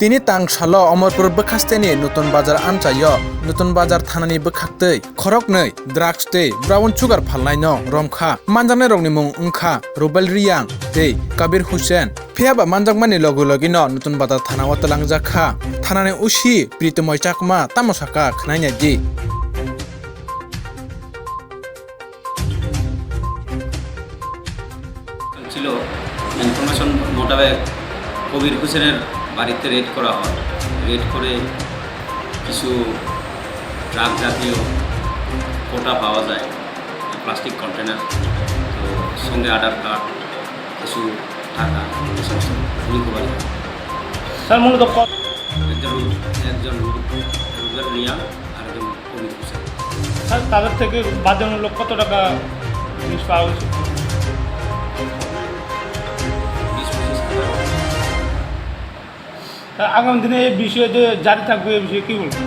Tini Tang Salo Omorpur Bwkhasteni Nutan Bazar Amchayo Nutan Bazar Thanani Bwkhak tei Khoroknwi drugs tei brown sugar Phal Naino Romkha manjaknai rokni mung Wngkha Rubel Riyang tei Kabir Hussein phiaba manjakmani logino Nutan Bazar Thana o talangjakha Thanani usi Pritomoy chakma tamosaka khnaina di ছিল information মোতাবেক কবির হোসেনের বাড়িতে red করা হয়। Red করে কিছু drug জাতীয় কোটা পাওয়া যায়, প্লাস্টিক কন্টেনার, তো সঙ্গে আধার কার্ড, কিছু টাকা, এই সমস্ত রিকভারি হয়। স্যার মূলত একজন রুবেল রিয়া আর একজন কবির হোসেন। স্যার তাদের থেকে বাধ্যমূলক কত টাকা জিনিস পাওয়া গেছে? আগামী দিনে এই বিষয়ে যে জারি থাকবে এই বিষয়ে কী বলবেন?